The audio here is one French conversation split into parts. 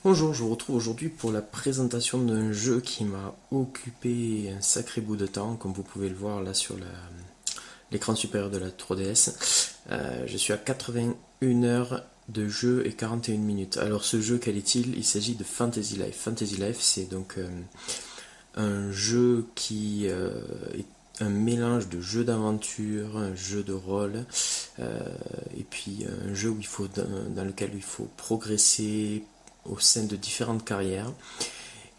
Bonjour, je vous retrouve aujourd'hui pour la présentation d'un jeu qui m'a occupé un sacré bout de temps, comme vous pouvez le voir là sur l'écran supérieur de la 3DS. Je suis à 81 heures de jeu et 41 minutes. Alors ce jeu, quel est-il? Il s'agit de Fantasy Life. Fantasy Life, c'est donc un jeu qui est un mélange de jeu d'aventure, un jeu de rôle, et puis un jeu où dans lequel il faut progresser au sein de différentes carrières.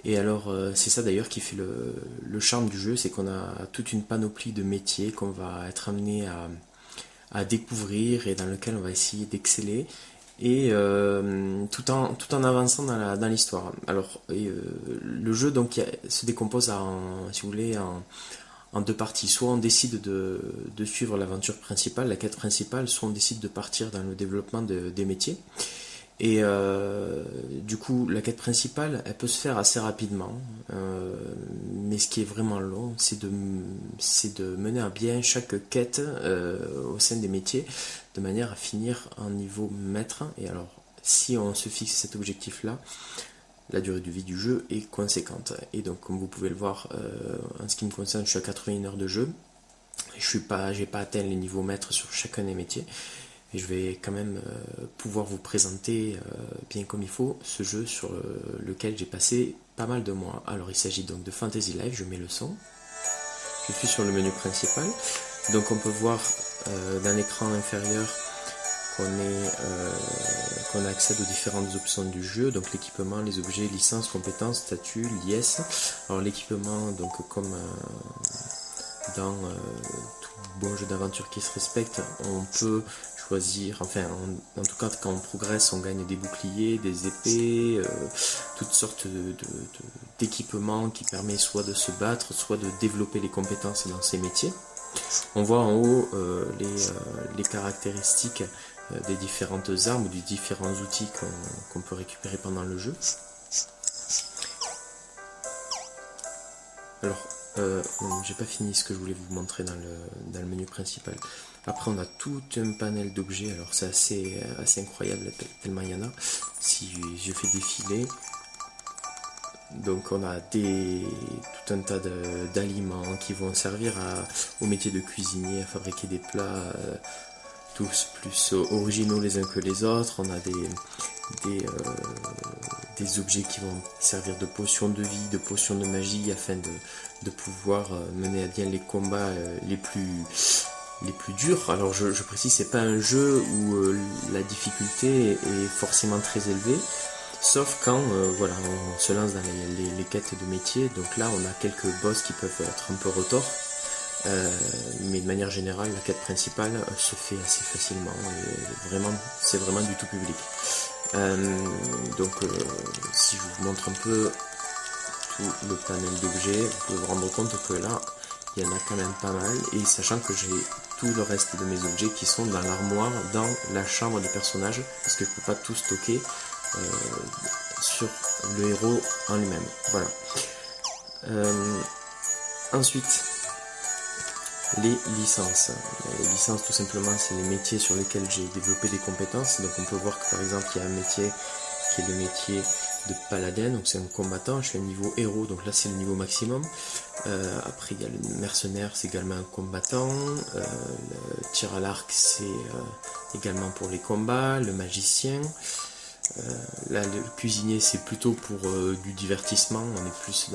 Et alors, c'est ça d'ailleurs qui fait le charme du jeu, c'est qu'on a toute une panoplie de métiers qu'on va être amené à découvrir et dans lequel on va essayer d'exceller. Et tout en avançant dans l'histoire. Alors, le jeu donc se décompose si vous voulez, en deux parties. Soit on décide de suivre l'aventure principale, la quête principale, soit on décide de partir dans le développement des métiers. Et du coup, la quête principale, elle peut se faire assez rapidement, mais ce qui est vraiment long, c'est de mener à bien chaque quête au sein des métiers, de manière à finir en niveau maître. Et alors, si on se fixe cet objectif-là, la durée de vie du jeu est conséquente. Et donc, comme vous pouvez le voir, en ce qui me concerne, je suis à 81 heures de jeu. J'ai pas atteint les niveaux maîtres sur chacun des métiers. Et je vais quand même pouvoir vous présenter bien comme il faut ce jeu sur lequel j'ai passé pas mal de mois. Alors il s'agit donc de Fantasy Life, je mets le son. Je suis sur le menu principal. Donc on peut voir dans l'écran inférieur qu'on accède aux différentes options du jeu, donc l'équipement, les objets, licences, compétences, statuts, liesses. Alors l'équipement, donc comme dans tout bon jeu d'aventure qui se respecte, on peut choisir, enfin en tout cas quand on progresse, on gagne des boucliers, des épées, toutes sortes d'équipements qui permettent soit de se battre, soit de développer les compétences dans ces métiers. On voit en haut les caractéristiques des différentes armes ou des différents outils qu'on peut récupérer pendant le jeu. Alors, j'ai pas fini ce que je voulais vous montrer dans le menu principal. Après, on a tout un panel d'objets. Alors, c'est assez incroyable tellement il y en a. Si je fais défiler, donc on a tout un tas d'aliments qui vont servir au métier de cuisinier, à fabriquer des plats tous plus originaux les uns que les autres. On a des objets qui vont servir de potions de vie, de potions de magie afin de pouvoir mener à bien les combats les plus durs. Alors je précise, c'est pas un jeu où la difficulté est forcément très élevée, sauf quand voilà, on se lance dans les quêtes de métier. Donc là on a quelques boss qui peuvent être un peu retors. Mais de manière générale, la quête principale se fait assez facilement et c'est vraiment du tout public. Donc, si je vous montre un peu tout le panel d'objets, vous pouvez vous rendre compte que là, il y en a quand même pas mal. Et sachant que j'ai tout le reste de mes objets qui sont dans l'armoire, dans la chambre du personnage, parce que je ne peux pas tout stocker sur le héros en lui-même. Voilà. Ensuite, les licences. Les licences, tout simplement, c'est les métiers sur lesquels j'ai développé des compétences. Donc on peut voir que par exemple, il y a un métier qui est le métier de paladin, donc c'est un combattant. Je suis à niveau héros, donc là c'est le niveau maximum. Après il y a le mercenaire, c'est également un combattant. Le tir à l'arc, c'est également pour les combats. Le magicien. Là, le cuisinier, c'est plutôt pour du divertissement. On est plus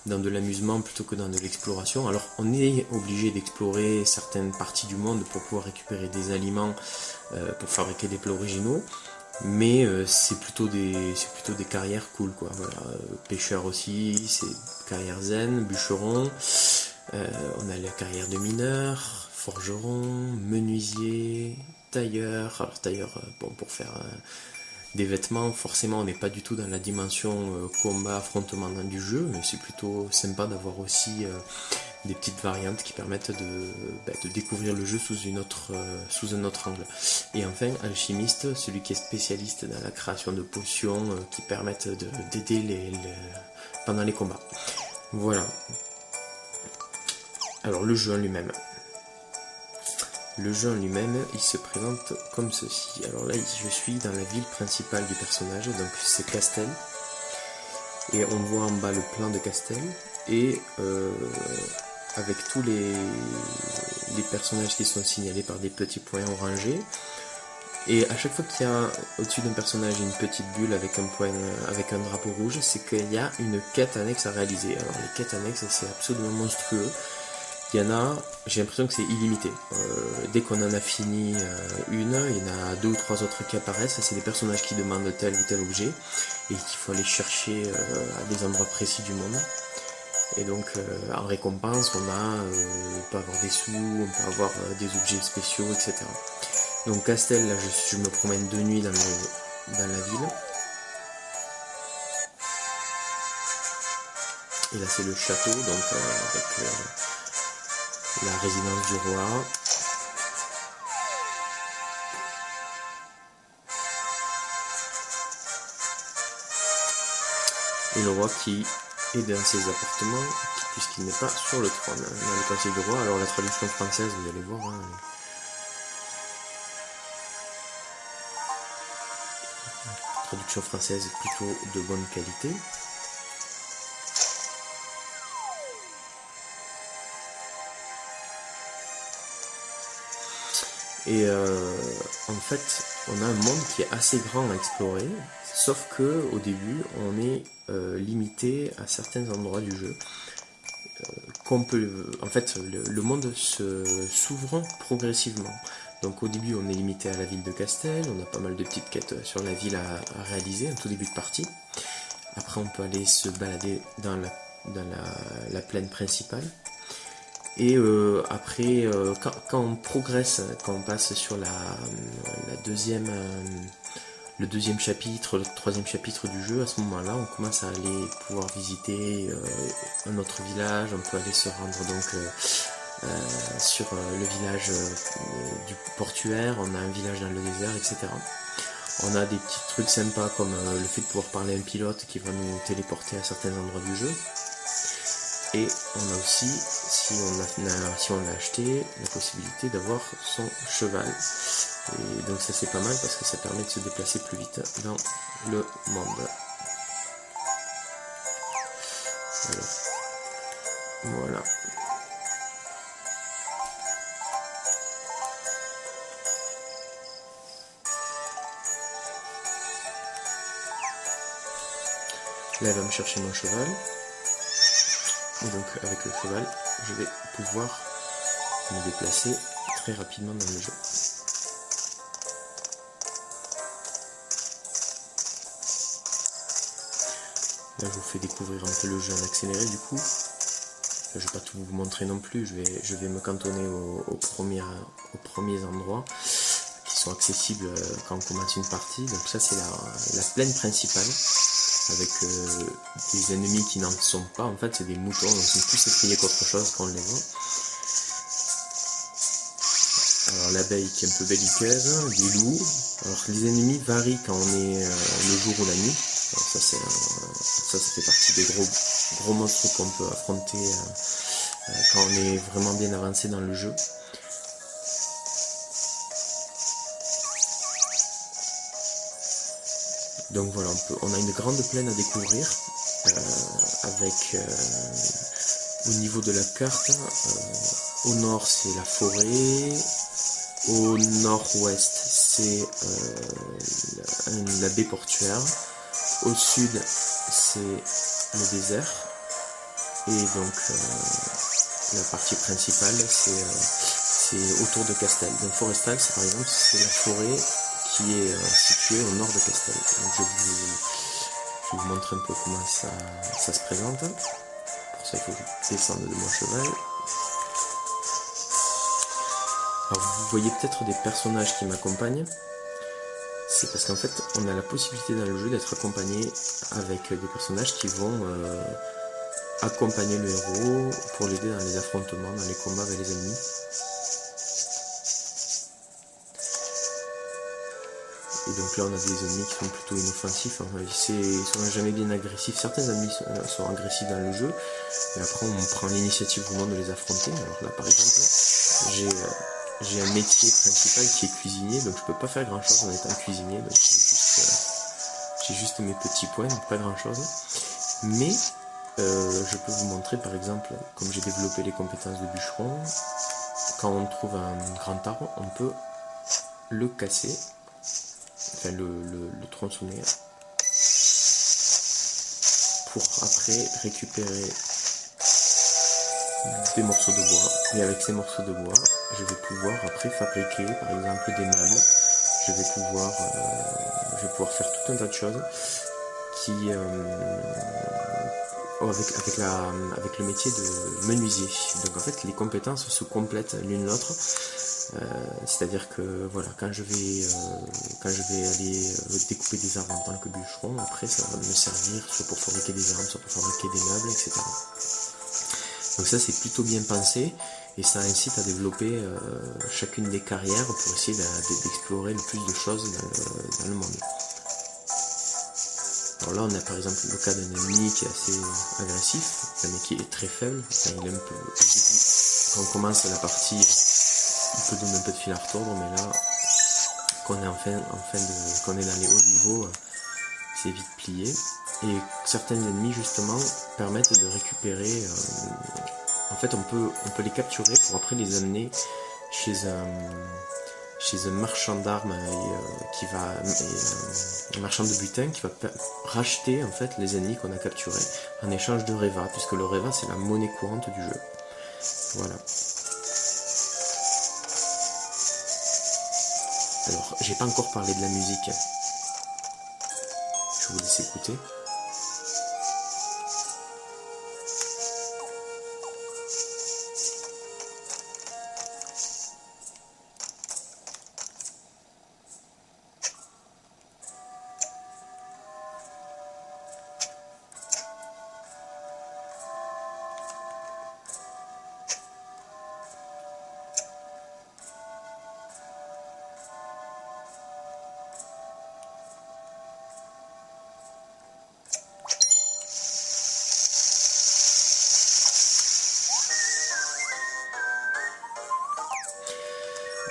dans de l'amusement plutôt que dans de l'exploration. Alors, on est obligé d'explorer certaines parties du monde pour pouvoir récupérer des aliments pour fabriquer des plats originaux. Mais c'est plutôt des carrières cool, quoi. Voilà, pêcheur aussi, c'est carrière zen, bûcheron. On a la carrière de mineur, forgeron, menuisier, tailleur. Alors tailleur, bon, pour faire des vêtements, forcément on n'est pas du tout dans la dimension combat, affrontement du jeu, mais c'est plutôt sympa d'avoir aussi des petites variantes qui permettent de découvrir le jeu sous un autre angle. Et enfin, alchimiste, celui qui est spécialiste dans la création de potions qui permettent d'aider pendant les combats. Voilà. Alors le jeu en lui-même. le jeu en lui-même, il se présente comme ceci. Alors là, je suis dans la ville principale du personnage, donc c'est Castel. Et on voit en bas le plan de Castel, et avec tous les personnages qui sont signalés par des petits points orangés. Et à chaque fois qu'il y a au-dessus d'un personnage une petite bulle avec un point, avec un drapeau rouge, c'est qu'il y a une quête annexe à réaliser. Alors les quêtes annexes, c'est absolument monstrueux. Il y en a, j'ai l'impression que c'est illimité. Dès qu'on en a fini une, il y en a 2 ou 3 autres qui apparaissent. C'est des personnages qui demandent tel ou tel objet et qu'il faut aller chercher à des endroits précis du monde. Et donc en récompense, on peut avoir des sous, on peut avoir des objets spéciaux, etc. Donc Castel, là je me promène de nuit dans la ville. Et là c'est le château, donc avec la résidence du roi. Et le roi qui est dans ses appartements, puisqu'il n'est pas sur le trône. Dans le conseil du roi, alors la traduction française, vous allez voir, hein, traduction française plutôt de bonne qualité. Et en fait, on a un monde qui est assez grand à explorer, sauf que au début, on est limité à certains endroits du jeu. En fait, le monde s'ouvre progressivement. Donc au début, on est limité à la ville de Castel, on a pas mal de petites quêtes sur la ville à réaliser, en tout début de partie. Après, on peut aller se balader dans la plaine principale. Et après, quand on progresse, quand on passe sur le deuxième chapitre, le troisième chapitre du jeu, à ce moment-là, on commence à aller pouvoir visiter un autre village, on peut aller se rendre donc sur le village du portuaire, on a un village dans le désert, etc. On a des petits trucs sympas comme le fait de pouvoir parler à un pilote qui va nous téléporter à certains endroits du jeu. Et on a aussi, si on l'a acheté, la possibilité d'avoir son cheval. Et donc ça c'est pas mal parce que ça permet de se déplacer plus vite dans le monde. Alors, voilà. Là elle va me chercher mon cheval. Et donc avec le cheval, je vais pouvoir me déplacer très rapidement dans le jeu. Là je vous fais découvrir un peu le jeu en accéléré du coup. Je ne vais pas tout vous montrer non plus, je vais me cantonner aux premiers endroits qui sont accessibles quand on commence une partie. Donc ça c'est la plaine principale, avec des ennemis qui n'en sont pas, en fait c'est des moutons, donc ils sont plus effrayés qu'autre chose quand on les voit. Alors l'abeille qui est un peu belliqueuse, des loups. Alors les ennemis varient quand on est le jour ou la nuit. Alors ça fait partie des gros monstres qu'on peut affronter quand on est vraiment bien avancé dans le jeu. Donc voilà, on a une grande plaine à découvrir avec au niveau de la carte, au nord c'est la forêt, au nord-ouest c'est la baie portuaire, au sud c'est le désert et donc la partie principale c'est autour de Castel. Donc Forestal c'est par exemple c'est la forêt qui est situé au nord de Castel. Donc je vais vous montrer un peu comment ça se présente. Pour ça il faut que je descende de mon cheval. Alors vous voyez peut-être des personnages qui m'accompagnent. C'est parce qu'en fait on a la possibilité dans le jeu d'être accompagné avec des personnages qui vont accompagner le héros pour l'aider dans les affrontements, dans les combats avec les ennemis. Et donc là on a des ennemis qui sont plutôt inoffensifs, ils sont jamais bien agressifs, certains ennemis sont agressifs dans le jeu, et après on prend l'initiative vraiment de les affronter. Alors là par exemple, j'ai j'ai un métier principal qui est cuisinier, donc je peux pas faire grand chose en étant cuisinier, donc j'ai juste mes petits points, donc pas grand chose. Mais je peux vous montrer par exemple, comme j'ai développé les compétences de bûcheron, quand on trouve un grand arbre, on peut le casser, enfin le tronçonner, pour après récupérer des morceaux de bois. Et avec ces morceaux de bois, je vais pouvoir après fabriquer par exemple des meubles. Je vais pouvoir faire tout un tas de choses qui avec le métier de menuisier. Donc en fait les compétences se complètent l'une l'autre. C'est-à-dire que voilà, quand je vais aller découper des arbres en tant que bûcheron, après ça va me servir soit pour fabriquer des armes, soit pour fabriquer des meubles, etc. Donc ça c'est plutôt bien pensé et ça incite à développer chacune des carrières pour essayer d'explorer le plus de choses dans le monde. Alors là on a par exemple le cas d'un ennemi qui est assez agressif, mais qui est très faible. Enfin, il est un peu... Quand on commence la partie, il peut donner un peu de fil à retordre, mais là, qu'on est dans les hauts niveaux, c'est vite plié. Et certains ennemis justement permettent de récupérer. En fait, on peut les capturer pour après les amener chez un marchand d'armes un marchand de butin qui va racheter en fait les ennemis qu'on a capturés en échange de Reva, puisque le Reva c'est la monnaie courante du jeu. Voilà. Alors, j'ai pas encore parlé de la musique. Je vous laisse écouter.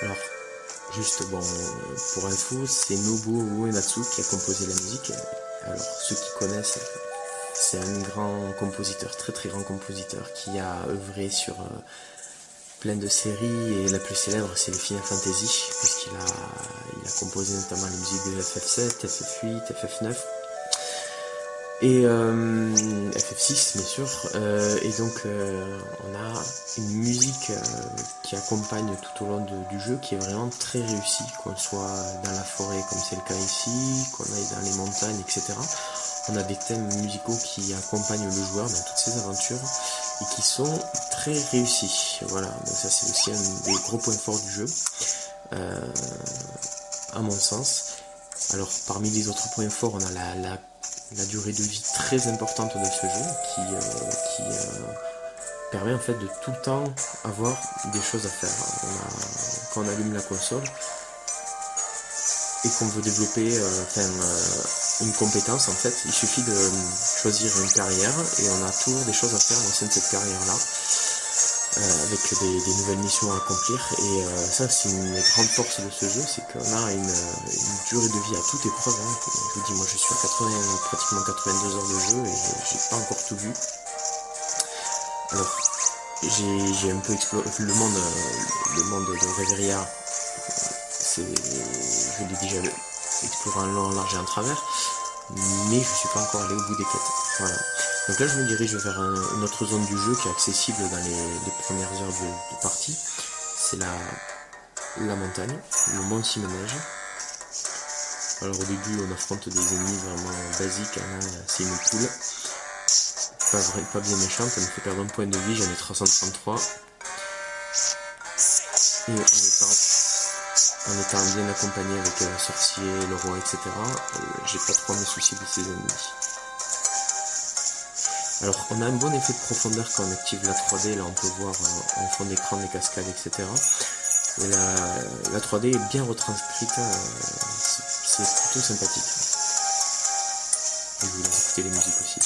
Alors, juste bon, pour info, c'est Nobuo Uematsu qui a composé la musique. Alors, ceux qui connaissent, c'est un grand compositeur, très très grand compositeur, qui a œuvré sur plein de séries, et la plus célèbre c'est les Final Fantasy, puisqu'il a composé notamment les musiques de FF7, FF8, FF9, et FF6 bien sûr, et donc on a une musique qui accompagne tout au long du jeu qui est vraiment très réussie, qu'on soit dans la forêt comme c'est le cas ici, qu'on aille dans les montagnes, etc. On a des thèmes musicaux qui accompagnent le joueur dans toutes ses aventures et qui sont très réussis. Voilà, donc ça c'est aussi un des gros points forts du jeu, à mon sens. Alors parmi les autres points forts, on a la durée de vie très importante de ce jeu qui permet en fait de tout le temps avoir des choses à faire. Quand on allume la console et qu'on veut développer une compétence, en fait, il suffit de choisir une carrière et on a toujours des choses à faire au sein de cette carrière-là, avec des nouvelles missions à accomplir. Et ça, c'est une grande force de ce jeu, c'est qu'on a une durée de vie à toute épreuve. Hein. Je vous dis, moi je suis à pratiquement 82 heures de jeu et j'ai pas encore tout vu. Alors, j'ai un peu exploré le monde de Reveria. Je l'ai déjà exploré en long, en large et en travers, mais je suis pas encore allé au bout des quêtes. Voilà. Donc là je me dirige vers une autre zone du jeu qui est accessible dans les premières heures de partie. C'est la montagne, le mont Simenège. Alors au début on affronte des ennemis vraiment basiques, hein. C'est une poule. Pas bien méchante, elle me fait perdre un point de vie, j'en ai 333. Et en étant bien accompagné avec un sorcier, le roi, etc., j'ai pas trop à me soucier de ces ennemis. Alors on a un bon effet de profondeur quand on active la 3D, là on peut voir en fond d'écran des cascades, etc. Et la 3D est bien retranscrite, c'est plutôt sympathique. Et je vous laisse écouter les musiques aussi.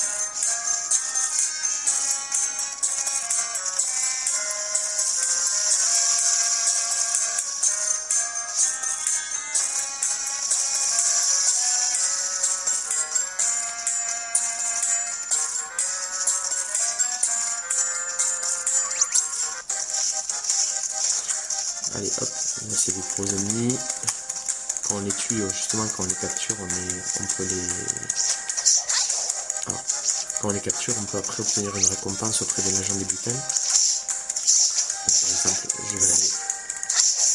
Allez hop, là c'est des gros ennemis. Quand on les tue, justement quand on les capture, on peut les... Alors, quand on les capture, on peut après obtenir une récompense auprès des agents des butins. Par exemple, je vais aller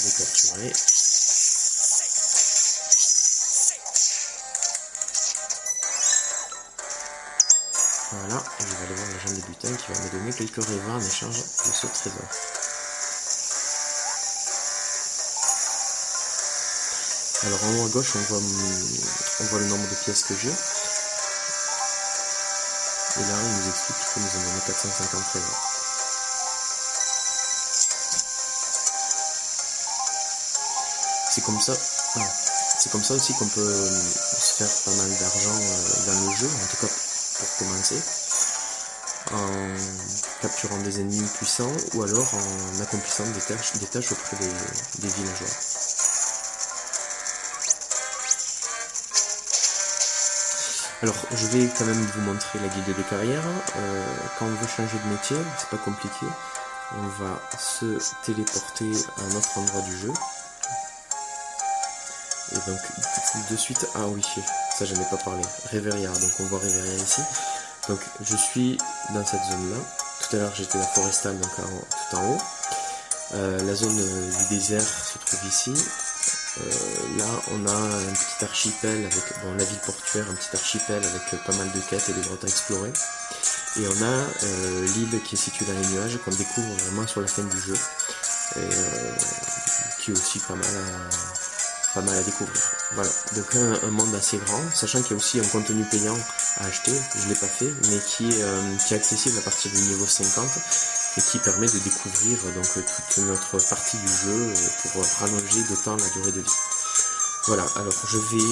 les capturer. Voilà, et je vais aller voir l'agent des butins qui va me donner quelques rêves en échange de ce trésor. Alors en haut à gauche, on voit le nombre de pièces que j'ai. Et là, il nous explique qu'il nous en donner 450 trésors. C'est comme ça aussi qu'on peut se faire pas mal d'argent dans le jeu, en tout cas pour commencer, en capturant des ennemis puissants ou alors en accomplissant des tâches auprès des villageois. Alors je vais quand même vous montrer la guilde des carrières. Quand on veut changer de métier, c'est pas compliqué, on va se téléporter à un autre endroit du jeu. Et donc de suite, ah oui, ça j'en ai pas parlé, Reveria, donc on voit Reveria ici. Donc je suis dans cette zone là, tout à l'heure j'étais à la forestale, donc tout en haut. La zone du désert se trouve ici. Là on a un petit archipel avec la ville portuaire, un petit archipel avec pas mal de quêtes et de grottes à explorer. Et on a l'île qui est située dans les nuages qu'on découvre vraiment sur la fin du jeu. Et qui est aussi pas mal à découvrir. Voilà, donc un monde assez grand, sachant qu'il y a aussi un contenu payant à acheter, je ne l'ai pas fait, mais qui est accessible à partir du niveau 50 et qui permet de découvrir donc toute notre partie du jeu pour rallonger d'autant la durée de vie. Voilà, alors je vais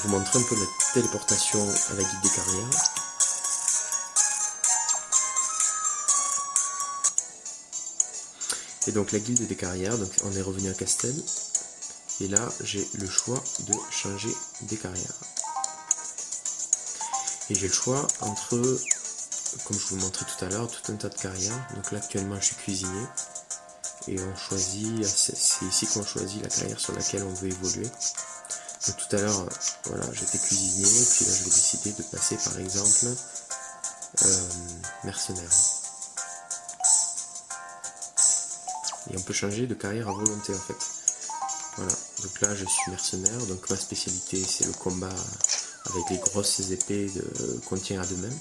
vous montrer un peu la téléportation à la guilde des carrières. Et donc la guilde des carrières, donc on est revenu à Castel. Et là, j'ai le choix de changer des carrières. Et j'ai le choix entre, comme je vous montrais tout à l'heure, tout un tas de carrières. Donc là, actuellement, je suis cuisinier. Et on choisit, c'est ici qu'on choisit la carrière sur laquelle on veut évoluer. Donc tout à l'heure, voilà, j'étais cuisinier. Puis là, je vais décider de passer, par exemple, mercenaire. Et on peut changer de carrière à volonté, en fait. Voilà, donc là je suis mercenaire, donc ma spécialité c'est le combat avec les grosses épées qu'on tient à deux mains.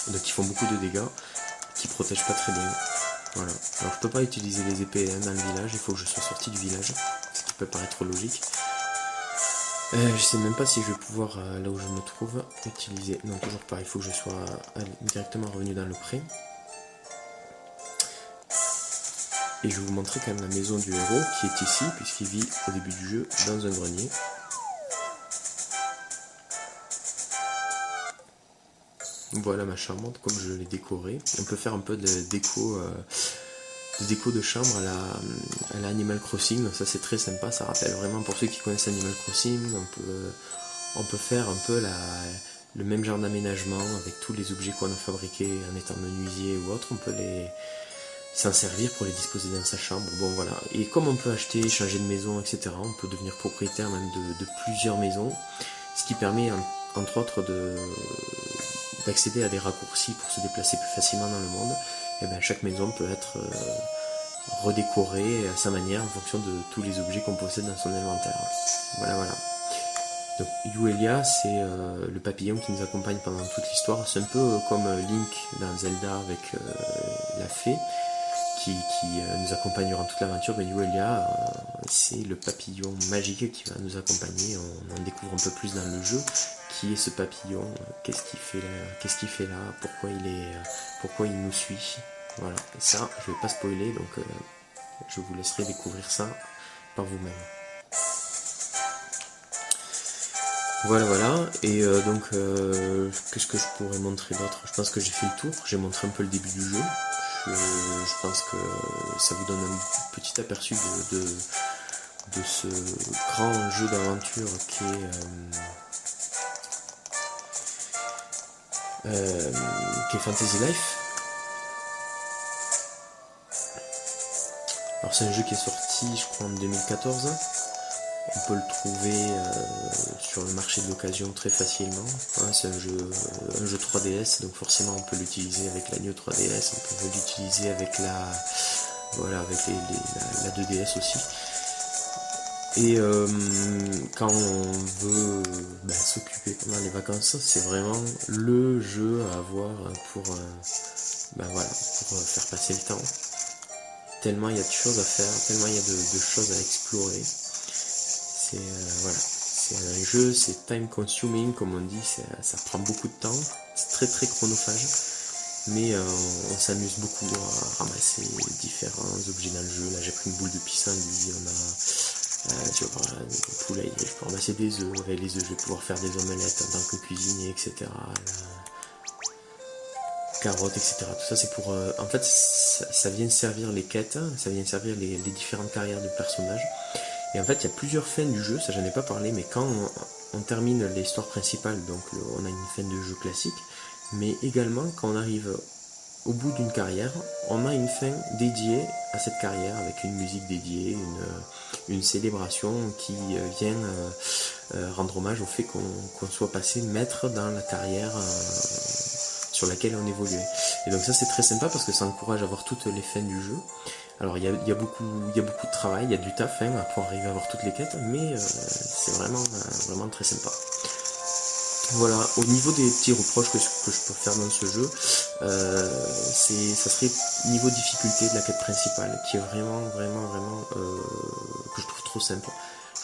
Donc qui font beaucoup de dégâts, qui protègent pas très bien. Voilà, alors je peux pas utiliser les épées dans le village, il faut que je sois sorti du village, ce qui peut paraître logique. Je sais même pas si je vais pouvoir, là où je me trouve, utiliser, non toujours pas, il faut que je sois directement revenu dans le pré. Et je vais vous montrer quand même la maison du héros qui est ici, puisqu'il vit au début du jeu dans un grenier. Voilà ma chambre, comme je l'ai décorée. On peut faire un peu de déco de chambre à la Animal Crossing, donc ça c'est très sympa, ça rappelle vraiment pour ceux qui connaissent Animal Crossing, on peut faire un peu le même genre d'aménagement avec tous les objets qu'on a fabriqués en étant menuisier ou autre, on peut s'en servir pour les disposer dans sa chambre. Bon voilà, et comme on peut acheter, changer de maison, etc., on peut devenir propriétaire même de plusieurs maisons, ce qui permet entre autres d'accéder à des raccourcis pour se déplacer plus facilement dans le monde. Et bien chaque maison peut être redécorée à sa manière en fonction de tous les objets qu'on possède dans son inventaire. Voilà. Donc Yuelia, c'est le papillon qui nous accompagne pendant toute l'histoire. C'est un peu comme Link dans Zelda avec la fée qui nous accompagne durant toute l'aventure. Mais Yuelia, c'est le papillon magique qui va nous accompagner. On en découvre un peu plus dans le jeu. Qui est ce papillon? Qu'est-ce qu'il fait là? Pourquoi il nous suit? Voilà. Et ça, je vais pas spoiler, donc je vous laisserai découvrir ça par vous-même. Voilà, et donc qu'est-ce que je pourrais montrer d'autre? Je pense que j'ai fait le tour, j'ai montré un peu le début du jeu. Je pense que ça vous donne un petit aperçu de ce grand jeu d'aventure qui est Fantasy Life. Alors c'est un jeu qui est sorti sorti je crois en 2014. On peut le trouver sur le marché de l'occasion très facilement. Ouais, c'est un jeu 3DS, donc forcément on peut l'utiliser avec la New 3DS, on peut l'utiliser avec avec la 2DS aussi. Et quand on veut s'occuper pendant les vacances, c'est vraiment le jeu à avoir pour faire passer le temps. Tellement il y a de choses à faire, tellement il y a de choses à explorer. C'est un jeu, c'est time consuming comme on dit, ça prend beaucoup de temps, c'est très très chronophage, mais on s'amuse beaucoup à ramasser différents objets dans le jeu. Là j'ai pris une boule de pissenlit, on a des poulaillers, je peux ramasser des œufs, avec les œufs je vais pouvoir faire des omelettes en tant que cuisinier, etc. Carottes, etc. Tout ça c'est pour... en fait ça vient servir les quêtes, ça vient servir les différentes carrières de personnages. Et en fait, il y a plusieurs fins du jeu, ça j'en ai pas parlé, mais quand on termine l'histoire principale, donc on a une fin de jeu classique, mais également quand on arrive au bout d'une carrière, on a une fin dédiée à cette carrière, avec une musique dédiée, une célébration qui vient rendre hommage au fait qu'on soit passé maître dans la carrière sur laquelle on évoluait. Et donc ça c'est très sympa parce que ça encourage à voir toutes les fins du jeu. Alors il y a beaucoup de travail, il y a du taf pour arriver à avoir toutes les quêtes, mais c'est vraiment très sympa. Voilà, au niveau des petits reproches que je peux faire dans ce jeu, ça serait niveau difficulté de la quête principale, qui est vraiment que je trouve trop simple.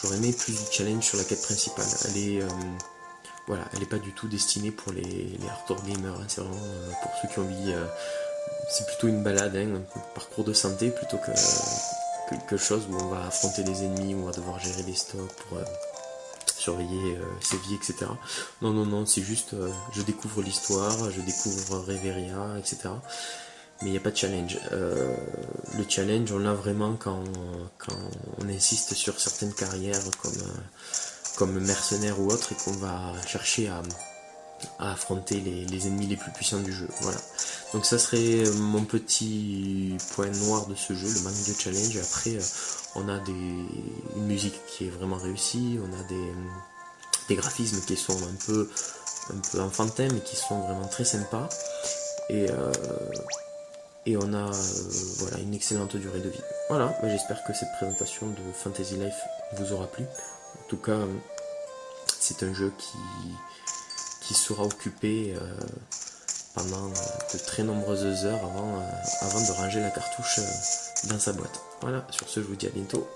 J'aurais aimé plus de challenge sur la quête principale. Elle est pas du tout destinée pour les hardcore gamers, hein. C'est vraiment pour ceux qui ont envie... c'est plutôt une balade, un parcours de santé plutôt que quelque chose où on va affronter des ennemis, où on va devoir gérer des stocks pour surveiller ses vies, etc. Non, c'est juste je découvre l'histoire, je découvre Reveria, etc. Mais il n'y a pas de challenge. Le challenge, on l'a vraiment quand on insiste sur certaines carrières comme mercenaire ou autre et qu'on va chercher à affronter les ennemis les plus puissants du jeu. Voilà. Donc ça serait mon petit point noir de ce jeu, le manque de challenge. Après, on a une musique qui est vraiment réussie, on a des graphismes qui sont un peu enfantins mais qui sont vraiment très sympas. Et on a une excellente durée de vie. Voilà, j'espère que cette présentation de Fantasy Life vous aura plu. En tout cas, c'est un jeu qui sera occupé pendant de très nombreuses heures avant de ranger la cartouche dans sa boîte. Voilà, sur ce je vous dis à bientôt.